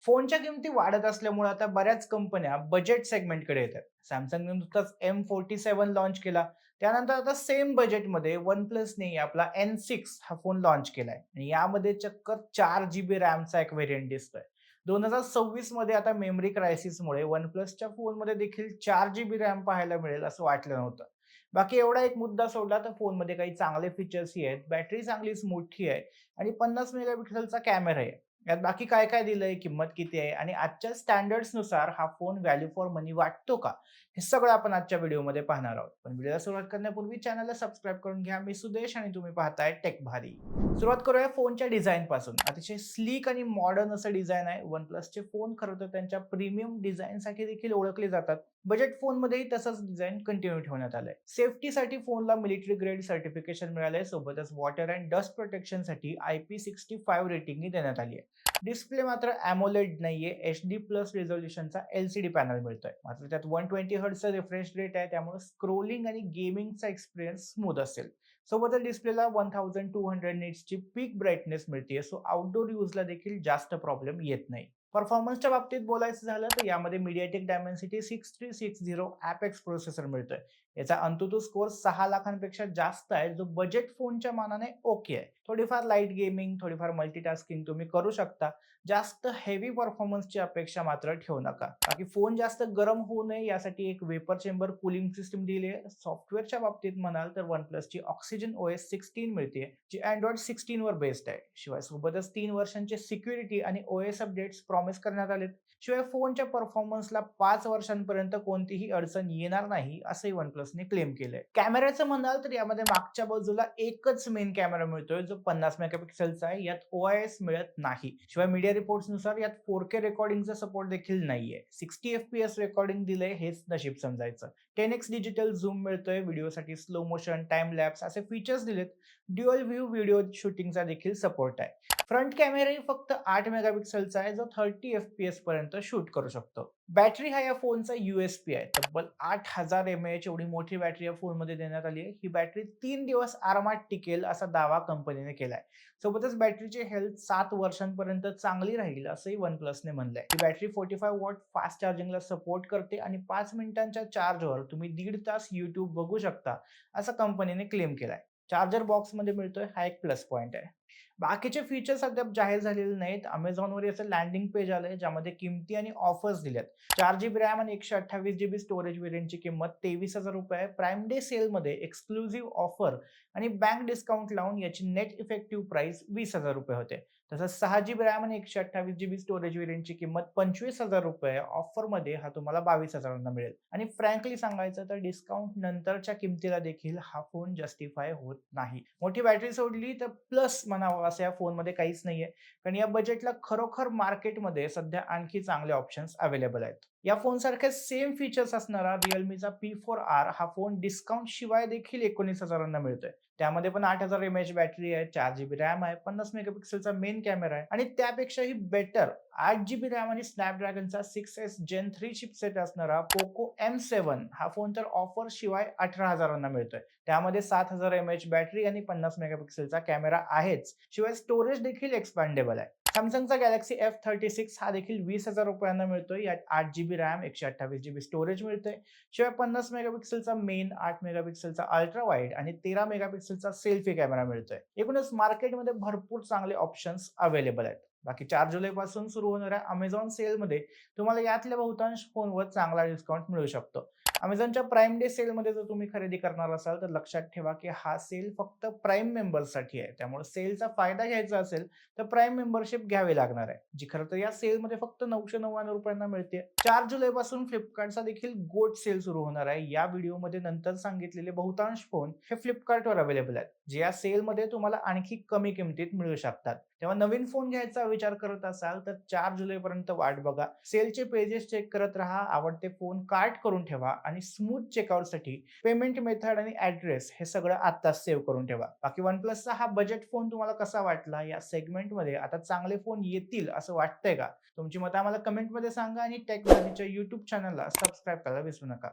फोनच्या किमती वाढत असल्यामुळे आता बऱ्याच कंपन्या बजेट सेगमेंटकडे येतात. Samsungने नुकताच M47 लॉन्च केला. त्यानंतर आता सेम बजेटमध्ये OnePlusने आपला N6 हा फोन लॉन्च केलाय आणि यामध्ये चक्क 4 GB रॅमचा एक व्हेरियंट दिसतोय. 2026 मध्ये आता मेमरी क्रायसिसमुळे OnePlusच्या फोनमध्ये देखील 4 GB रॅम पाहायला मिळेल असं वाटलं नव्हतं. बाकी एवढा एक मुद्दा सोडला तर फोनमध्ये काही चांगले फीचर्सही आहेत. बॅटरी चांगलीच मोठी आहे आणि 50 मेगापिक्सलचा कॅमेरा आहे. यात बाकी काय-काय दिलंय, किंमत किती आहे आणि आजच्या स्टँडर्ड्सनुसार हा फोन व्हॅल्यू फॉर मनी वाटतो का? हे सगळं आपण आजच्या व्हिडिओमध्ये पाहणार आहोत. पण व्हिडिओला सुरुवात करण्यापूर्वी चॅनलला सबस्क्राईब करून घ्या. मी सुदेश आणि तुम्ही पाहताय टेक भारी. सुरुवात करूया फोनच्या डिझाईनपासून. अतिशय स्लीक आणि मॉडर्न असं डिझाइन आहे. OnePlusचे फोन खरं तर त्यांच्या प्रीमियम डिझाइनसाठी देखील ओळखले जातात. बजेट फोनमध्येही तसंच डिझाइन कंटिन्यू ठेवण्यात आलंय. सेफ्टीसाठी फोनला मिलिटरी ग्रेड सर्टिफिकेशन मिळालंय. सोबतच वॉटर अँड डस्ट प्रोटेक्शनसाठी IP65 रेटिंगही देण्यात आली आहे. डिस्प्ले मात्र AMOLED नाहीये, HD प्लस रिझोल्यूशनचा LCD पॅनल मिळतोय. मात्र त्यात 120 हर्ट्झचा रिफ्रेश रेट आहे, त्यामुळे स्क्रोलिंग आणि गेमिंगचा एक्सपिरियन्स स्मूथ असेल. सोबतच डिस्प्लेला 1200 निट्सची पीक ब्राईटनेस मिळते, सो आउटडोर यूजला देखील जास्त प्रॉब्लेम येत नाही. परफॉर्मन्सच्या बाबतीत बोलायचं झालं तर यामध्ये MediaTek Dimensity 6360 Apex प्रोसेसर मिळतोय. याचा अंतुतू स्कोर 6 लाखांपेक्षा जास्त आहे, जो बजेट फोनच्या मानाने ओके आहे. थोडीफार लाईट गेमिंग, थोडीफार मल्टीटास्किंग तुम्ही करू शकता. जास्त हेवी परफॉर्मन्सची अपेक्षा मात्र ठेवू नका. बाकी फोन जास्त गरम होऊ नये यासाठी एक वेपर चेंबर कूलिंग सिस्टम दिली आहे. सॉफ्टवेअरच्या बाबतीत म्हणाल तर OnePlusची Oxygen OS 16 मिळते, जी Android 16 वर बेस्ड आहे. शिवाय सोबतच 3 वर्षांचे सिक्युरिटी आणि OS अपडेट्स प्रॉमिस करण्यात आलेत. शिवाय फोनच्या परफॉर्मन्सला 5 वर्षांपर्यंत कोणतीही अडचण येणार नाही असंही OnePlusने क्लेम केलंय. कॅमेऱ्याचं म्हणाल तर यामध्ये मागच्या बाजूला एकच मेन कॅमेरा मिळतोय, जो 50 मेगापिक्सलचा आहे. यात OIS मिळत नाही. शिवाय मीडिया रिपोर्ट्सनुसार यात 4K रेकॉर्डिंगचा सपोर्ट देखील नाहीये. 60 FPS रेकॉर्डिंग दिलंय हेच नशीब समजायचं. 10x डिजिटल झूम मिळतोय. व्हिडिओसाठी स्लो मोशन, टाइम लॅप्स असे फीचर्स दिलेत. ड्युअल व्ह्यू व्हिडिओ शूटिंगचा देखील सपोर्ट आहे. फ्रंट कॅमेराही फक्त 8 मेगापिक्सलचा आहे, जो 30 FPS पर्यंत शूट करू शकतो. बॅटरी हा या फोनचा USP आहे. तब्बल 8000 mAh एवढी मोठी बॅटरी या फोनमध्ये देण्यात आली आहे. ही बॅटरी 3 दिवस आरामात टिकेल असा दावा कंपनीने केलाय. सोबतच बॅटरीची हेल्थ 7 वर्षांपर्यंत चांगली राहील असंही OnePlusने म्हणलंय. ही बॅटरी 45 वॉट फास्ट चार्जिंगला सपोर्ट करते आणि 5 मिनिटांच्या चार्जवर तुम्ही 1.5 तास YouTube बघू शकता, असं कंपनीने क्लेम केलाय. चार्जर बॉक्समध्ये मिळतोय, हा एक प्लस पॉइंट आहे. बाकीचे फीचर्स अद्याप जाहीर झालेले नाहीत. Amazonवर याचं लँडिंग पेज आलंय, ज्यामध्ये किमती आणि ऑफर्स दिल्यात. 4 GB रॅम आणि 128 GB स्टोरेज व्हेरियंटची किंमत ₹23,000 आहे. प्राईम डे सेलमध्ये एक्सक्लुझिव्ह ऑफर आणि बँक डिस्काउंट लावून याची नेट इफेक्टिव्ह प्राइस ₹20,000 होते. तसंच 6 GB रॅम आणि 128 GB स्टोरेज व्हेरियंटची किंमत ₹25,000 ऑफरमध्ये हा तुम्हाला 22,000 मिळेल. आणि फ्रँकली सांगायचं तर डिस्काउंट नंतरच्या किमतीला देखील हा फोन जस्टिफाय होत नाही. मोठी बॅटरी सोडली तर प्लस म्हणावं असं या फोनमध्ये काहीच नाहीये. कारण या बजेटला खरोखर मार्केटमध्ये सध्या आणखी चांगले ऑप्शन्स अवेलेबल आहेत. या फोनसारखे सेम फीचर्स असणारा Realmeचा P4R हा फोन डिस्काउंट शिवाय देखील 19,000 मिळतोय. त्यामध्ये पण 8000 mAh बॅटरी आहे, 4 GB रॅम आहे, 50 मेगापिक्सलचा मेन कॅमेरा आहे आणि त्यापेक्षाही बेटर 8 GB रॅम आणि Snapdragonचा 6S Gen 3 चिपसेट असणारा Poco M7 हा फोन तर ऑफर शिवाय 18,000 मिळतोय. त्यामध्ये 7000 mAh बॅटरी आणि 50 मेगापिक्सलचा कॅमेरा आहेच. शिवाय स्टोरेज देखील एक्सपांडेबल आहे. Samsungचा Galaxy F36 हा देखील ₹20,000 मिळतोय. यात 8 GB रॅम, 128 GB स्टोरेज मिळतंय. शिवाय 50 मेगापिक्सलचा मेन, 8 मेगापिक्सलचा अल्ट्रा वाईड आणि 13 मेगापिक्सलचा सेल्फी कॅमेरा मिळतोय. एकूणच मार्केटमध्ये भरपूर चांगले ऑप्शन्स अवेलेबल आहेत. बाकी 4 जुलैपासून सुरू होणाऱ्या Amazon सेलमध्ये तुम्हाला यातल्या बहुतांश फोनवर चांगला डिस्काउंट मिळू शकतो. Amazonच्या प्राईम डे सेलमध्ये जर तुम्ही खरेदी करणार असाल तर लक्षात ठेवा की हा सेल फक्त प्राईम मेंबर्ससाठी आहे. त्यामुळे सेलचा फायदा घ्यायचा असेल तर प्राईम मेंबरशिप घ्यावी लागणार आहे, जी खरं तर या सेलमध्ये फक्त ₹999 मिळते. 4 जुलैपासून फ्लिपकार्टचा देखील गोट सेल सुरू होणार आहे. या व्हिडिओमध्ये नंतर सांगितलेले बहुतांश फोन हे फ्लिपकार्टवर अवेलेबल आहेत, जे या सेलमध्ये तुम्हाला आणखी कमी किमतीत मिळू शकतात. तेव्हा नवीन फोन घ्यायचा विचार करत असाल तर 4 जुलैपर्यंत वाट बघा. सेलचे पेजेस चेक करत राहा, आवडते फोन कार्ट करून ठेवा आणि स्मूथ चेकआउटसाठी पेमेंट मेथड आणि ॲड्रेस हे सगळं आत्ताच सेव्ह करून ठेवा. बाकी OnePlusचा हा बजेट फोन तुम्हाला कसा वाटला? या सेगमेंटमध्ये आता चांगले फोन येतील असं वाटतंय का? तुमची मतं आम्हाला कमेंटमध्ये सांगा आणि टेक भाजीच्या YouTube चॅनलला सबस्क्राईब करायला विसरू नका.